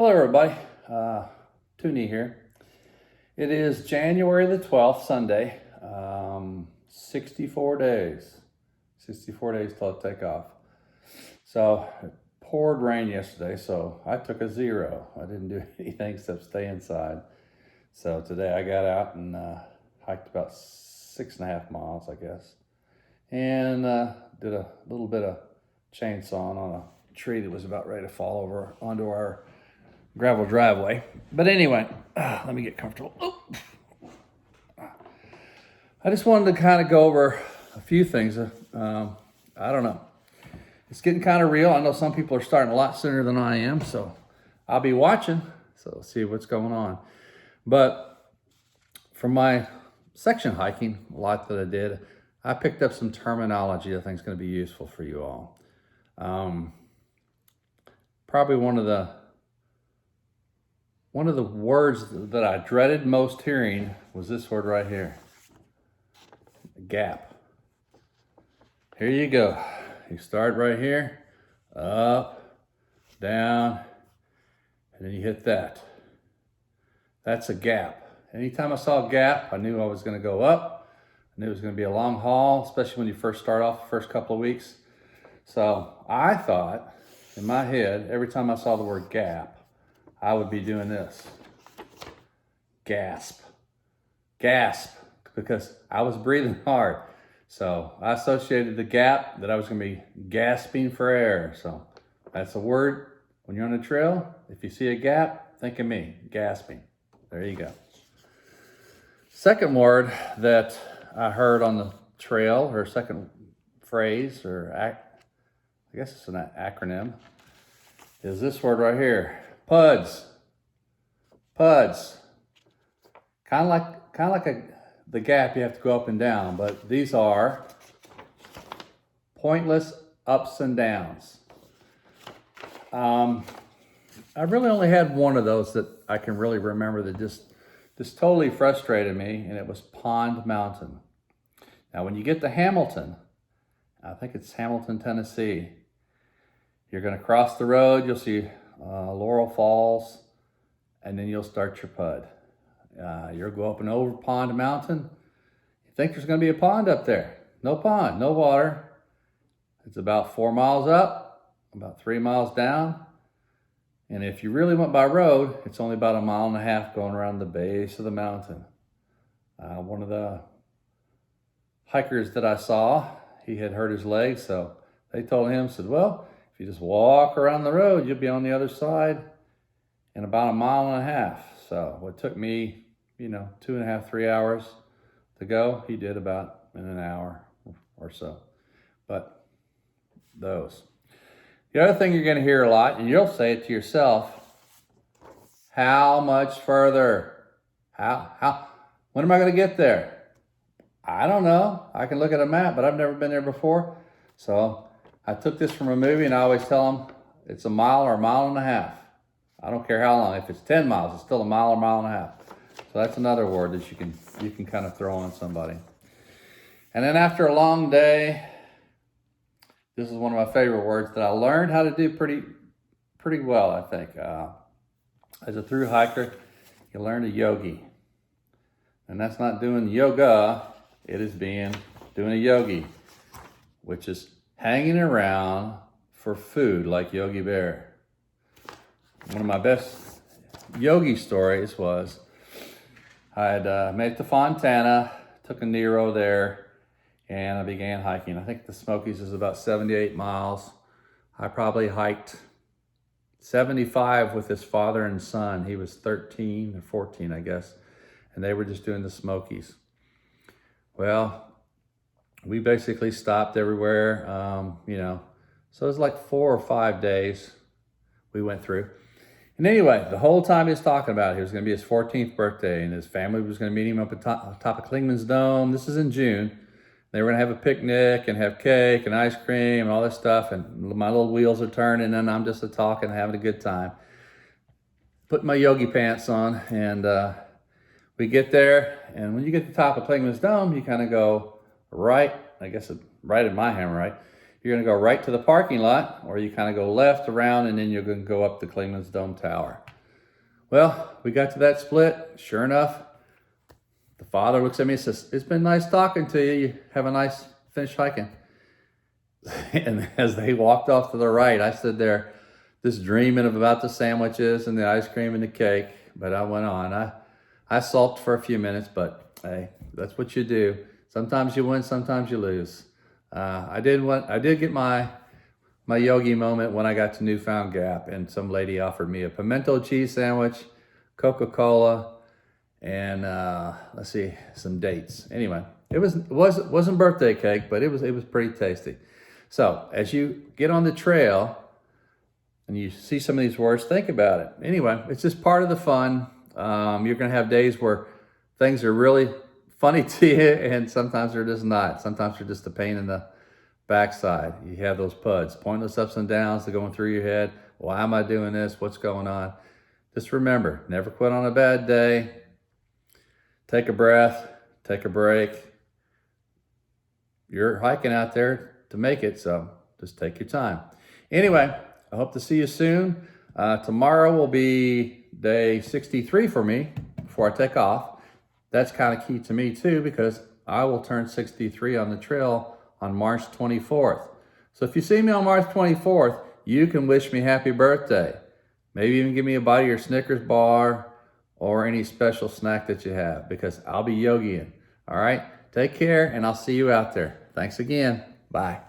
Hello everybody, 2-knee here. It is January the 12th, Sunday, 64 days till I take off. So it poured rain yesterday, so I took a 0. I didn't do anything except stay inside. So today I got out and hiked about 6.5 miles, I guess. And did a little bit of chainsawing on a tree that was about ready to fall over onto our gravel driveway. But anyway, let me get comfortable. I just wanted to kind of go over a few things. I don't know. It's getting kind of real. I know some people are starting a lot sooner than I am, so I'll be watching. So see what's going on. But for my section hiking, a lot that I did, I picked up some terminology I think is going to be useful for you all. Probably one of the words that I dreaded most hearing was this word right here, gap. Here you go. You start right here, up, down, and then you hit that. That's a gap. Anytime I saw a gap, I knew I was going to go up. I knew it was going to be a long haul, especially when you first start off the first couple of weeks. So I thought, in my head, every time I saw the word gap, I would be doing this. Gasp. Gasp. Because I was breathing hard. So I associated the gap that I was going to be gasping for air. So that's a word when you're on the trail. If you see a gap, think of me. Gasping. There you go. Second word that I heard on the trail, or second phrase, or I guess it's an acronym, is this word right here. PUDs. PUDs. Kind of like the gap you have to go up and down, but these are pointless ups and downs. I really only had one of those that I can really remember that just totally frustrated me, and it was Pond Mountain. Now, when you get to Hamilton, I think it's Hamilton, Tennessee, you're going to cross the road, you'll see Laurel Falls, and then you'll start your PUD. You'll go up and over Pond Mountain. You think there's going to be a pond up there. No pond, no water. It's about 4 miles up, about 3 miles down. And if you really went by road, it's only about 1.5 miles going around the base of the mountain. One of the hikers that I saw, he had hurt his leg, so they told him, said, well, if you just walk around the road, you'll be on the other side in about 1.5 miles. So it took me, 2.5, 3 hours to go. He did about in an hour or so. But those. The other thing you're going to hear a lot, and you'll say it to yourself, how much further? When am I going to get there? I don't know. I can look at a map, but I've never been there before. So I took this from a movie, and I always tell them it's 1 mile or 1.5 miles. I don't care how long. If it's 10 miles, it's still 1 mile or 1.5 miles. So that's another word that you can kind of throw on somebody. And then after a long day, this is one of my favorite words that I learned how to do pretty well, I think. As a thru hiker, you learn a yogi. And that's not doing yoga, it is doing a yogi, which is hanging around for food like Yogi Bear. One of my best yogi stories was I had made it to Fontana, took a Nero there, and I began hiking. I think the Smokies is about 78 miles. I probably hiked 75 with his father and son. He was 13 or 14, I guess, and they were just doing the Smokies. Well, we basically stopped everywhere, so it was like 4 or 5 days we went through. And anyway, the whole time he was talking about it was going to be his 14th birthday, and his family was going to meet him up at top of Clinch Dome. This is in June. They were going to have a picnic and have cake and ice cream and all this stuff, and my little wheels are turning, and I'm just talking, having a good time. Put my yogi pants on, and we get there, and when you get to the top of Clinch Dome, you kind of go right, I guess right in my hammer, right? You're going to go right to the parking lot, or you kind of go left around, and then you're going to go up the Clinch Dome Tower. Well, we got to that split. Sure enough, the father looks at me and says, "It's been nice talking to you. You have a nice finish hiking." And as they walked off to the right, I stood there just dreaming about the sandwiches and the ice cream and the cake. But I went on. I sulked for a few minutes, but hey, that's what you do. Sometimes you win, sometimes you lose. I did get my yogi moment when I got to Newfound Gap, and some lady offered me a pimento cheese sandwich, Coca-Cola, and let's see, some dates. Anyway, it wasn't birthday cake, but it was pretty tasty. So as you get on the trail and you see some of these words, think about it. Anyway, it's just part of the fun. You're gonna have days where things are really funny to you, and sometimes they're just not. Sometimes they're just a pain in the backside. You have those PUDs, pointless ups and downs, that are going through your head. Why am I doing this? What's going on? Just remember, never quit on a bad day. Take a breath, take a break. You're hiking out there to make it, so just take your time. Anyway, I hope to see you soon. Tomorrow will be day 63 for me before I take off. That's kind of key to me too, because I will turn 63 on the trail on March 24th. So if you see me on March 24th, you can wish me happy birthday. Maybe even give me a bite of your Snickers bar or any special snack that you have, because I'll be yogiing. All right, take care, and I'll see you out there. Thanks again. Bye.